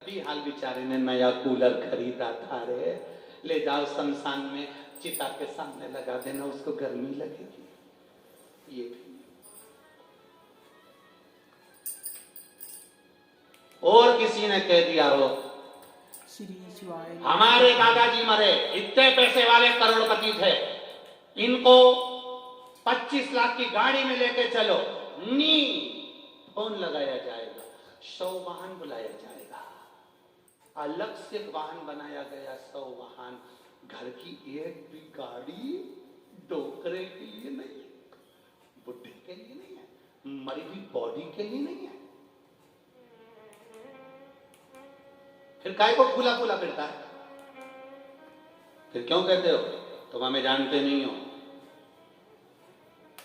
भी हाल बेचारे ने नया कूलर खरीदा था रे, ले जाओ शमशान में चिता के सामने लगा देना, उसको गर्मी लगेगी। ये भी और किसी ने कह दिया हो हमारे दादाजी मरे, इतने पैसे वाले करोड़पति थे, इनको 25 लाख की गाड़ी में लेके चलो, नी फोन लगाया जाएगा, 100 वाहन बुलाया जाएगा, अलग से वाहन बनाया गया, 100 वाहन, घर की एक भी गाड़ी डोकरे के लिए नहीं है, बुढ़े के लिए नहीं है, मरी हुई बॉडी के लिए नहीं है। फिर काय को फूला फूला फिरता है? फिर क्यों कहते हो तुम हमें जानते नहीं हो?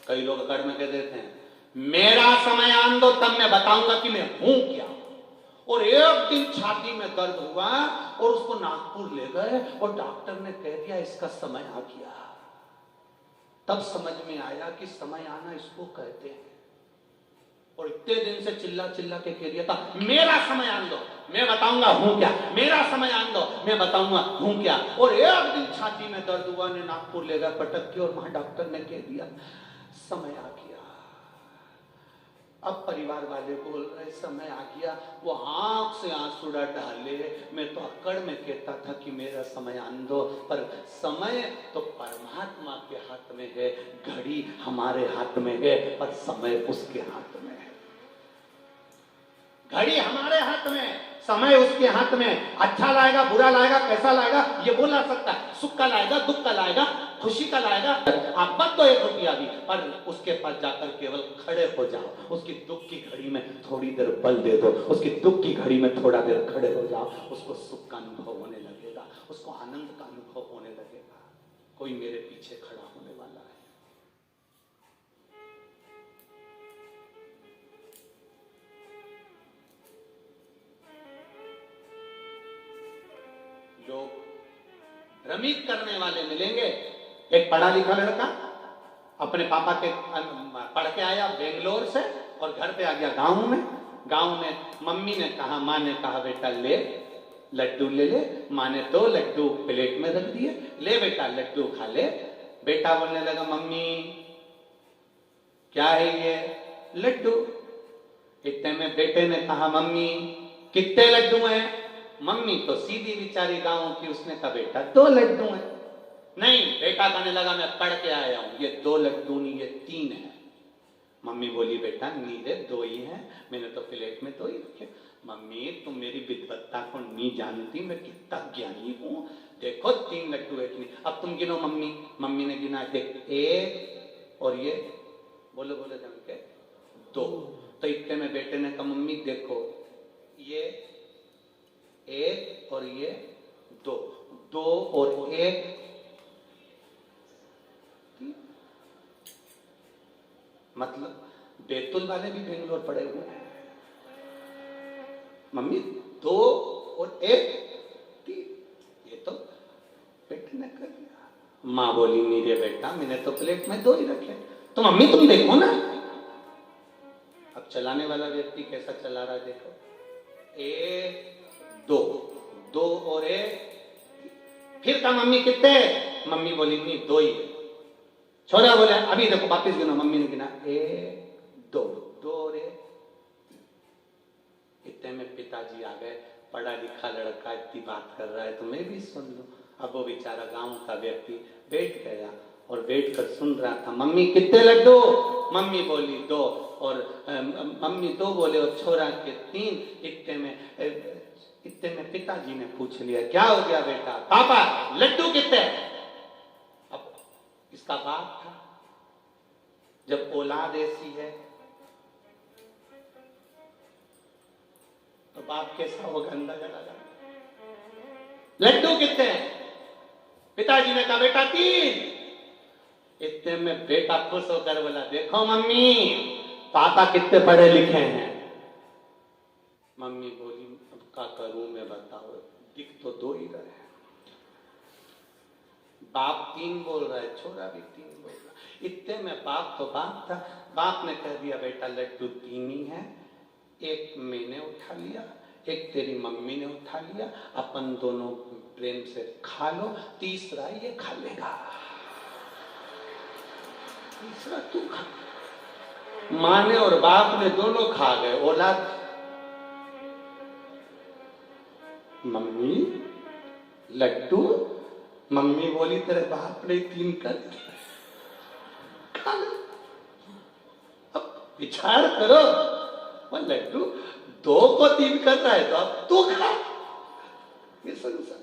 कई लोग अकड़ में कह देते हैं मेरा समय आन दो तब मैं बताऊंगा कि मैं हूं क्या। और एक दिन छाती में दर्द हुआ और उसको नागपुर ले गए और डॉक्टर ने कह दिया इसका समय आ गया। तब समझ में आया कि समय आना इसको कहते हैं। और इतने दिन से चिल्ला चिल्ला के कह दिया था मेरा समय आन दो मैं बताऊंगा हूं क्या, मेरा समय आन दो मैं बताऊंगा हूं क्या। और एक दिन छाती में दर्द हुआ ने नागपुर ले गया पटक के और वहां डॉक्टर ने कह दिया समय आ गया। अब परिवार वाले बोल रहे समय आ गया, वो आंख से आंसू डाले, मैं तो अकड़ में कहता था कि मेरा समय आन दो, पर समय तो परमात्मा के हाथ में है, घड़ी हमारे हाथ में है पर समय उसके हाथ में है। घड़ी हमारे हाथ में, समय उसके हाथ में। अच्छा लाएगा बुरा लाएगा कैसा लाएगा ये बोल ना सकता, सुख का लाएगा दुख का लाएगा खुशी का लाएगा। आप मत दो 1 रुपया भी, पर उसके पास जाकर केवल खड़े हो जाओ, उसकी दुख की घड़ी में थोड़ी देर बल दे दो, उसकी दुख की घड़ी में थोड़ा देर खड़े हो जाओ, उसको सुख का अनुभव होने लगेगा, उसको आनंद का अनुभव होने लगेगा। कोई मेरे पीछे खड़ा होने वाला है। लोग भ्रमित करने वाले मिलेंगे। एक पढ़ा लिखा लड़का अपने पापा के पढ़ के आया बेंगलोर से और घर पे आ गया गांव में मम्मी ने कहा माँ ने कहा बेटा ले लड्डू ले ले। माँ ने 2 लड्डू प्लेट में रख दिए, ले बेटा लड्डू खा ले। बेटा बोलने लगा मम्मी क्या है ये? लड्डू। इतने में बेटे ने कहा मम्मी कितने लड्डू हैं? मम्मी तो सीधी बेचारी गांव की, उसने कहा बेटा 2 लड्डू हैं। नहीं, बेटा कहने लगा मैं पढ़ के आया हूं, ये 2 लड्डू नहीं ये 3 है। मम्मी बोली बेटा नीरे 2 ही हैं, मैंने तो प्लेट में 2 ही रखे। मम्मी तुम मेरी विद्वत्ता को नहीं जानती, मैं कितना ज्ञानी हूं, देखो 3 लड्डू एक नहीं। अब तुम गिनो मम्मी। मम्मी ने गिना, देख 1 और ये बोलो बोलो जम के 2। तो इतने में बेटे ने कहा मम्मी देखो ये 1 और ये 2, 2 और 1 मतलब बैतूल वाले भी बेंगलोर पड़े हुए हैं। मम्मी 2 और 1 3, ये तो बेटे ने कर दिया। माँ बोली नहीं रे बेटा मैंने तो प्लेट में 2 ही रखे। तो मम्मी तुम देखो ना। अब चलाने वाला व्यक्ति कैसा चला रहा है देखो, 1 2 2 और 1। फिर कहा मम्मी कितने? मम्मी बोली नहीं 2 ही। छोरा बोले अभी देखो वापिस गिनो। मम्मी ने गिना 1 2 2 और 1। इतने में पिताजी आ गए, पढ़ा लिखा लड़का इतनी बात कर रहा है तो मैं भी सुन लूं। अब वो बेचारा गांव का व्यक्ति बैठ गया और बैठ कर सुन रहा था। मम्मी कितने लड्डू? मम्मी बोली 2 और मम्मी 2 बोले और छोरा के 3। इतने में पिताजी ने पूछ लिया क्या हो गया बेटा? पापा लड्डू कितने? अब इसका बाप था, जब औलाद ऐसी है तो बाप कैसा होगा अंदाजा लगा। लड्डू कितने? पिताजी ने कहा बेटा 3। इतने में बेटा खुश होकर बोला देखो मम्मी पापा कितने पढ़े लिखे हैं। मम्मी बोली अब क्या करूं मैं बताओ, दिख तो 2 ही रहे। बाप 3 बोल रहा है, छोरा भी 3 बोल रहा है। इतने में बाप तो बाप था, बाप ने कह दिया बेटा लड्डू 3 ही है, 1 मैंने उठा लिया, एक तेरी मम्मी ने उठा लिया, अपन दोनों प्रेम से खा लो, तीसरा ये खा लेगा, तीसरा तू खा। माँ ने और बाप ने दोनों खा गए, औलाद मम्मी लड्डू, मम्मी बोली तेरे बाप ने 3 कर खा ले। अब विचार करो, वो लड्डू 2 को 3 कर रहा है तो अब तू खा। ये संसार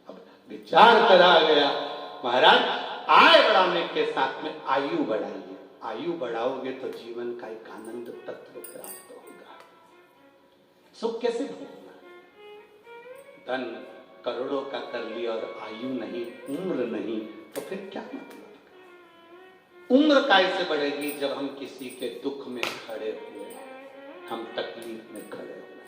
अब विचार करा गया। महाराज आय बढ़ाने के साथ में आयु बढ़ाइए, आयु बढ़ाओगे तो जीवन का एक आनंद तत्व प्राप्त होगा। सुख कैसे भोगना? धन करोड़ों का कर लिया और आयु नहीं, उम्र नहीं, तो फिर क्या मतलब? उम्र कैसे बढ़ेगी जब हम किसी के दुख में खड़े हुए, हम तकलीफ में खड़े हुए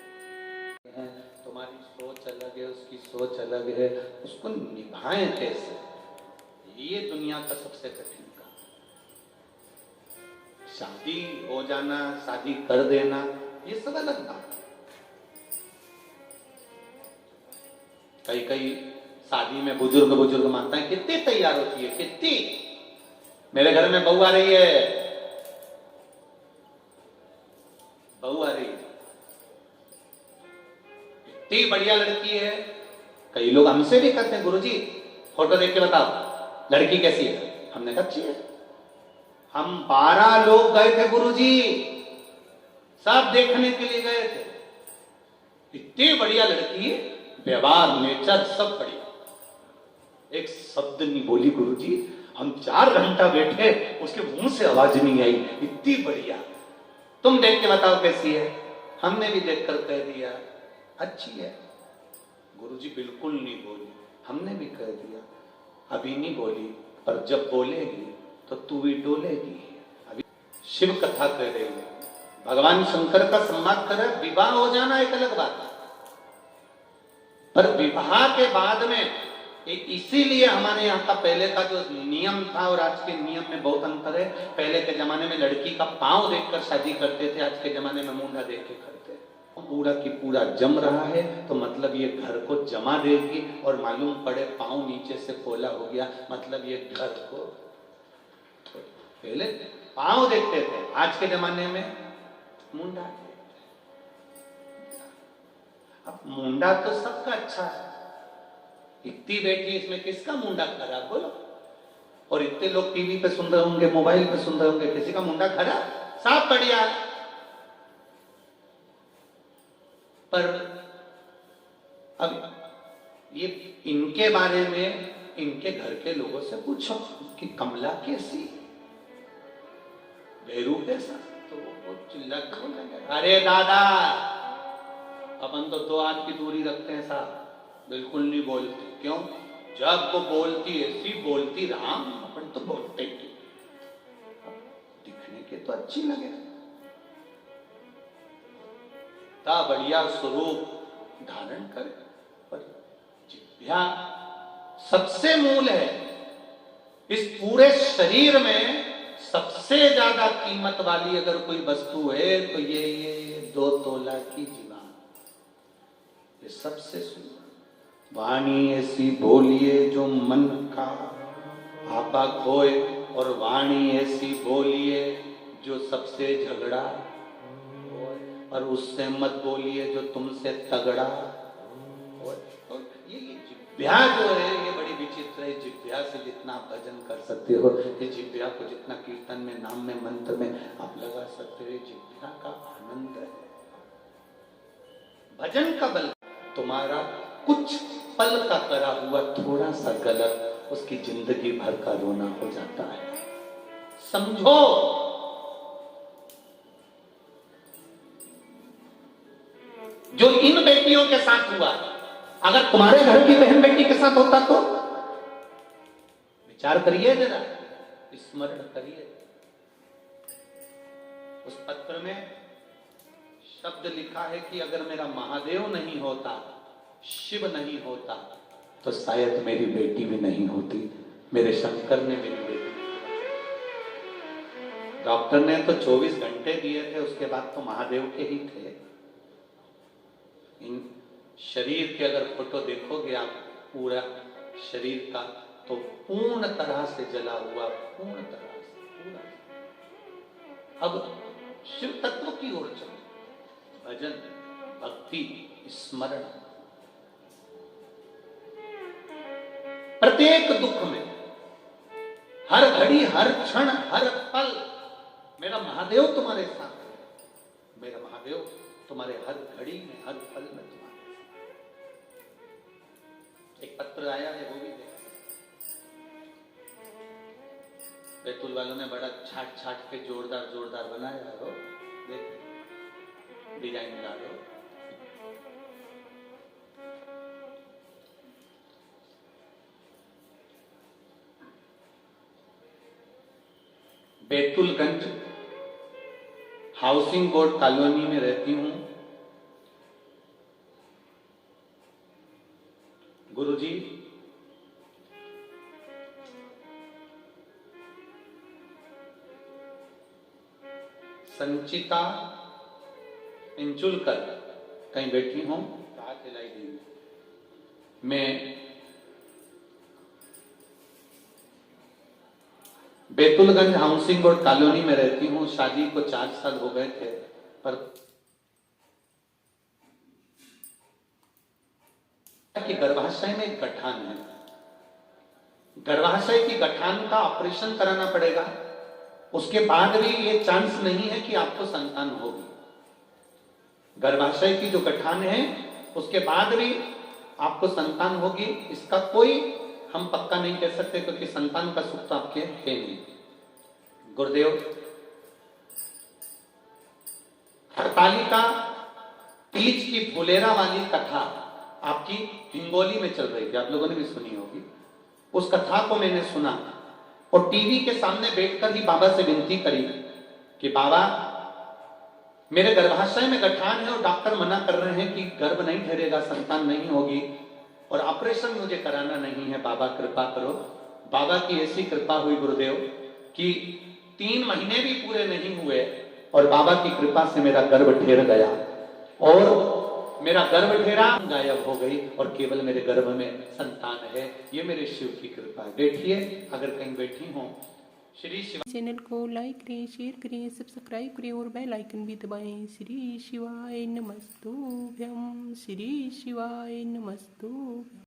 हैं। तुम्हारी सोच अलग है, उसकी सोच अलग है, उसको निभाएं कैसे? ये दुनिया का सबसे कठिन काम। शादी हो जाना, शादी कर देना, ये सब अलग बात है। कई शादी में बुजुर्ग माताएं कितनी तैयार होती है, कितनी। मेरे घर में बहू आ रही है, बहू आ रही है, इतनी बढ़िया लड़की है। कई लोग हमसे भी कहते हैं गुरुजी फोटो देख के बताओ लड़की कैसी है। हमने कहा अच्छी है। हम 12 लोग गए थे गुरुजी, सब देखने के लिए गए थे। इतनी बढ़िया लड़की है, व्यवहार नेचर सब बढ़िया, एक शब्द नहीं बोली गुरुजी। हम 4 घंटा बैठे, उसके मुंह से आवाज नहीं आई, इतनी बढ़िया। तुम देख के बताओ कैसी है। हमने भी देखकर कह दिया अच्छी है। गुरुजी बिल्कुल नहीं बोली, हमने भी कह दिया अभी नहीं बोली, पर जब बोलेगी तो तू भी डोलेगी। अभी शिव कथा कह रही है, भगवान शंकर का सम्मान करे। विवाह हो जाना एक अलग बात है, पर विवाह के बाद में इसीलिए हमारे यहाँ का पहले का जो नियम था और आज के नियम में बहुत अंतर है। पहले के जमाने में लड़की का पांव देखकर शादी करते थे, आज के जमाने में मुंडा देख के करते हैं। पूरा की पूरा जम रहा है तो मतलब ये घर को जमा देगी, और मालूम पड़े पांव नीचे से पोला हो गया, मतलब ये घर को। पहले पांव देखते थे, आज के जमाने में मुंडा। अब मुंडा तो सबका अच्छा है, इतनी बेटी इसमें किसका मुंडा खराब बोलो? और इतने लोग टीवी पे सुन रहे होंगे, मोबाइल पे सुन रहे होंगे, किसी का मुंडा खराब? सब बढ़िया। पर अब ये इनके बारे में इनके घर के लोगों से पूछो कि कमला कैसी, भैरू कैसा, तो वो चिल्ला के बोलेंगे अरे दादा अपन तो 2 हाथ की दूरी रखते हैं साहब, बिल्कुल नहीं बोलते। क्यों? जब वो बोलती ऐसी बोलती राम, अपन तो बोलते ही दिखने के तो अच्छी लगे, ता बढ़िया स्वरूप धारण करे। पर जिह्वा सबसे मूल है। इस पूरे शरीर में सबसे ज्यादा कीमत वाली अगर कोई वस्तु है तो ये 2 तोला की जीवा, ये सबसे सुंदर। वाणी ऐसी बोलिए जो मन का आपा खोए, और वाणी ऐसी बोलिए जो सबसे झगड़ा, और उससे मत बोलिए जो तुमसे तगड़ा। और ये जिह्वा जो है ये बड़ी विचित्र है। जिह्वा से जितना आप भजन कर सकते हो, ये जिह्वा को जितना कीर्तन में, नाम में, मंत्र में आप लगा सकते हो, जिह्वा का आनंद है। भजन का बल, तुम्हारा कुछ पल का करा हुआ थोड़ा सा गलत उसकी जिंदगी भर का रोना हो जाता है। समझो, जो इन बेटियों के साथ हुआ, अगर तुम्हारे घर की बहन बेटी के साथ होता तो विचार करिए, जरा स्मरण करिए। उस पत्र में शब्द लिखा है कि अगर मेरा महादेव नहीं होता, शिव नहीं होता, तो शायद मेरी बेटी भी नहीं होती। मेरे शंकर ने मेरी बेटी, डॉक्टर ने तो 24 घंटे दिए थे, उसके बाद तो महादेव के ही थे। इन शरीर के अगर फोटो देखोगे आप पूरा शरीर का, तो पूर्ण तरह से जला हुआ, पूर्ण तरह से पूरा। अब शिव तत्व की ओर चलो, भजन, भक्ति, स्मरण। प्रत्येक दुख में, हर घड़ी, हर क्षण, हर पल मेरा महादेव तुम्हारे साथ है। मेरा महादेव तुम्हारे हर घड़ी में, हर पल में तुम्हारे साथ। एक पत्र आया है, वो भी देखा। बैतूल वालों ने बड़ा छाट छाट के जोरदार जोरदार बनाया है, वो देख, डिजाइन डालो। बैतूलगंज हाउसिंग बोर्ड कॉलोनी में रहती हूं। गुरुजी, संचिता इंचुलकर कहीं बैठी हूं, हाथ हिलाई दी। मैं बैतूलगंज हाउसिंग बोर्ड कॉलोनी में रहती हूं। शादी को 4 साल हो गए थे, पर कि गर्भाशय में एक गठान है। गर्भाशय की गठान का ऑपरेशन कराना पड़ेगा, उसके बाद भी ये चांस नहीं है कि आपको संतान होगी। गर्भाशय की जो गठान है, उसके बाद भी आपको संतान होगी, इसका कोई हम पक्का नहीं कह सकते, क्योंकि संतान का सुख तो आपके है नहीं। गुरुदेव, हरतालिका तीज की फुलेरा वाली कथा आपकी हिंगोली में चल रही थी, आप लोगों ने भी सुनी होगी। उस कथा को मैंने सुना और टीवी के सामने बैठकर ही बाबा से विनती करी कि बाबा, मेरे गर्भाशय में गठान है और डॉक्टर मना कर रहे हैं कि गर्भ नहीं ठहरेगा, संतान नहीं होगी और ऑपरेशन मुझे कराना नहीं है। बाबा कृपा करो। बाबा की ऐसी कृपा हुई गुरुदेव कि 3 महीने भी पूरे नहीं हुए और बाबा की कृपा से मेरा गर्भ ठहर गया और मेरा गर्भ ठहरा, गायब हो गई और केवल मेरे गर्भ में संतान है। ये मेरे शिव की कृपा है। बैठिए, अगर कहीं बैठी हो। श्री शिव चैनल को लाइक करें, शेयर करें, सब्सक्राइब करें और बेल आइकन भी दबाएं। श्री शिवाय नमस्तुभ्यं, श्री शिवाय नमस्तुभ्यं।